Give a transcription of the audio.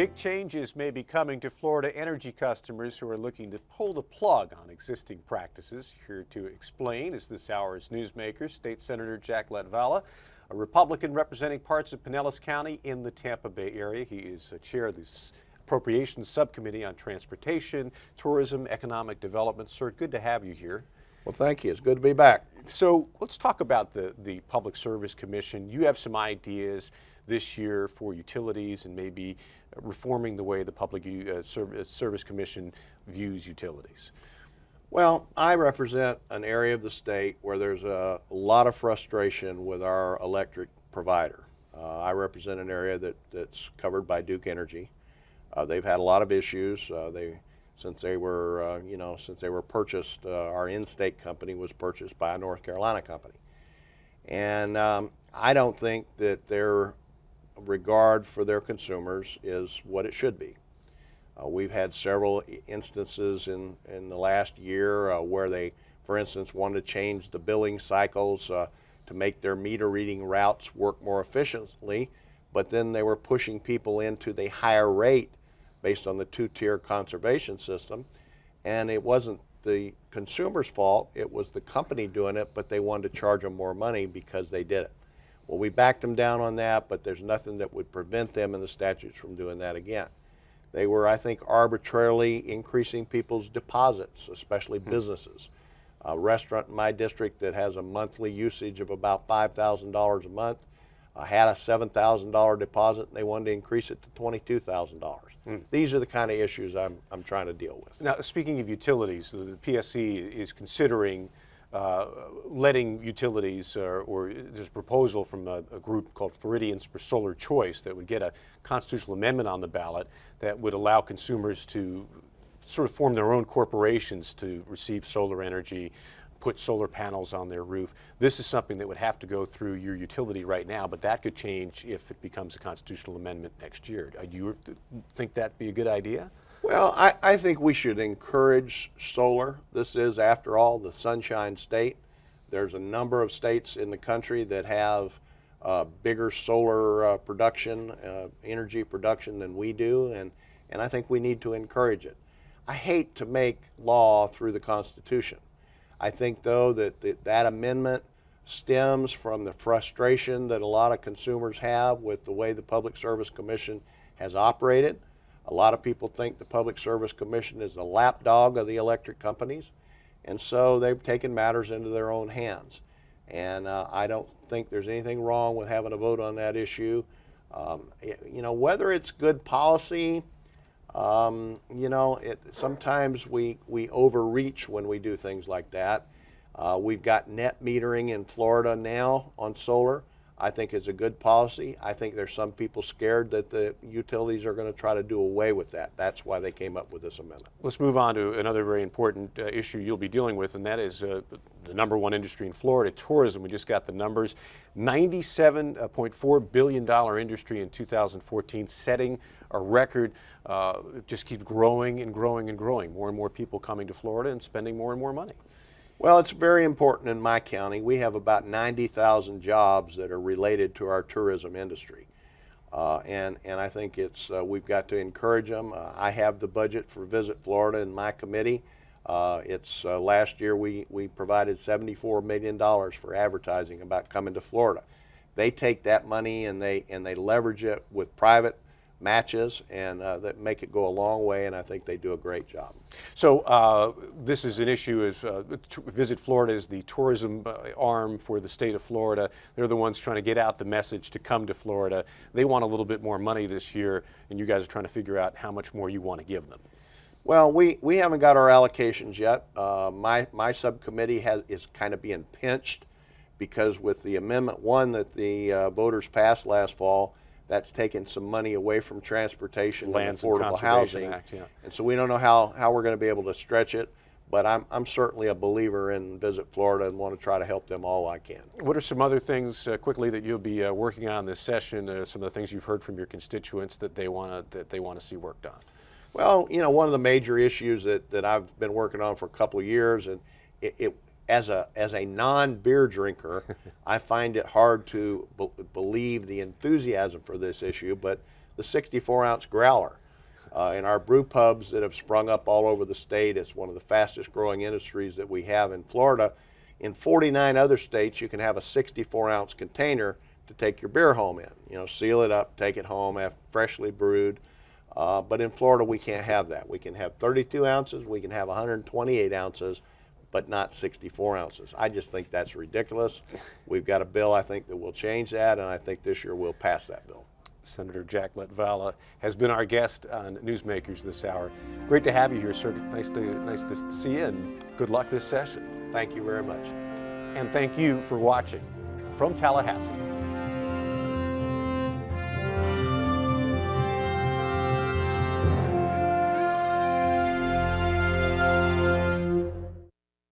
Big changes may be coming to Florida energy customers who are looking to pull the plug on existing practices. Here to explain is this hour's newsmaker, State Senator Jack Latvala, a Republican representing parts of Pinellas County in the Tampa Bay area. He is chair of the Appropriations Subcommittee on Transportation, Tourism, Economic Development. Sir, good to have you here. Well, thank you. It's good to be back. So let's talk about the Public Service Commission. You have some ideas this year for utilities and maybe reforming the way the Public Service Commission views utilities. Well, I represent an area of the state where there's a lot of frustration with our electric provider. I represent an area that's covered by Duke Energy. They've had a lot of issues. Since they were purchased, our in-state company was purchased by a North Carolina company. And I don't think that their regard for their consumers is what it should be. We've had several instances in the last year where they, for instance, wanted to change the billing cycles to make their meter reading routes work more efficiently, but then they were pushing people into the higher rate based on the two-tier conservation system, and it wasn't the consumer's fault, it was the company doing it, but they wanted to charge them more money because they did it. Well, we backed them down on that, but there's nothing that would prevent them in the statutes from doing that again. They were, I think, arbitrarily increasing people's deposits, especially businesses. A restaurant in my district that has a monthly usage of about $5,000 a month had a $7,000 deposit, and they wanted to increase it to $22,000. These are the kind of issues I'm trying to deal with. Now, speaking of utilities, the PSC is considering letting utilities, or there's a proposal from a group called Floridians for Solar Choice that would get a constitutional amendment on the ballot that would allow consumers to sort of form their own corporations to receive solar energy, put solar panels on their roof. This is something that would have to go through your utility right now, but that could change if it becomes a constitutional amendment next year. Do you think that'd be a good idea? Well, I think we should encourage solar. This is, after all, the Sunshine State. There's a number of states in the country that have bigger solar production, energy production than we do, and I think we need to encourage it. I hate to make law through the Constitution. I think, though, that amendment stems from the frustration that a lot of consumers have with the way the Public Service Commission has operated. A lot of people think the Public Service Commission is the lapdog of the electric companies, and so they've taken matters into their own hands. And I don't think there's anything wrong with having a vote on that issue. Whether it's good policy, sometimes we overreach when we do things like that. We've got net metering in Florida now on solar. I think it's a good policy. I think there's some people scared that the utilities are going to try to do away with that. That's why they came up with this amendment. Let's move on to another very important issue you'll be dealing with, and that is the #1 industry in Florida, tourism. We just got the numbers. $97.4 billion industry in 2014, setting a record. It just keeps growing and growing and growing. More and more people coming to Florida and spending more and more money. Well, it's very important in my county. We have about 90,000 jobs that are related to our tourism industry. And I think we've got to encourage them. I have the budget for Visit Florida in my committee. Last year we provided $74 million for advertising about coming to Florida. They take that money and they leverage it with private matches, and that make it go a long way, and I think they do a great job. So this is an issue. Visit Florida is the tourism arm for the state of Florida. They're the ones trying to get out the message to come to Florida. They want a little bit more money this year, and you guys are trying to figure out how much more you want to give them. Well, we haven't got our allocations yet. My subcommittee is kind of being pinched because with the Amendment 1 that the voters passed last fall, that's taken some money away from transportation and affordable housing. Act, yeah. And so we don't know how we're going to be able to stretch it, but I'm certainly a believer in Visit Florida and want to try to help them all I can. What are some other things quickly that you'll be working on this session, some of the things you've heard from your constituents that they want to see worked on? Well, one of the major issues that I've been working on for a couple of years, and as a non-beer drinker, I find it hard to believe the enthusiasm for this issue, but the 64-ounce growler. In our brew pubs that have sprung up all over the state, it's one of the fastest growing industries that we have in Florida. In 49 other states, you can have a 64-ounce container to take your beer home in. You know, seal it up, take it home, have freshly brewed. But in Florida, we can't have that. We can have 32 ounces, we can have 128 ounces, but not 64 ounces. I just think that's ridiculous. We've got a bill, I think, that will change that, and I think this year we'll pass that bill. Senator Jack Latvala has been our guest on Newsmakers this hour. Great to have you here, sir. Nice to see you, and good luck this session. Thank you very much. And thank you for watching from Tallahassee.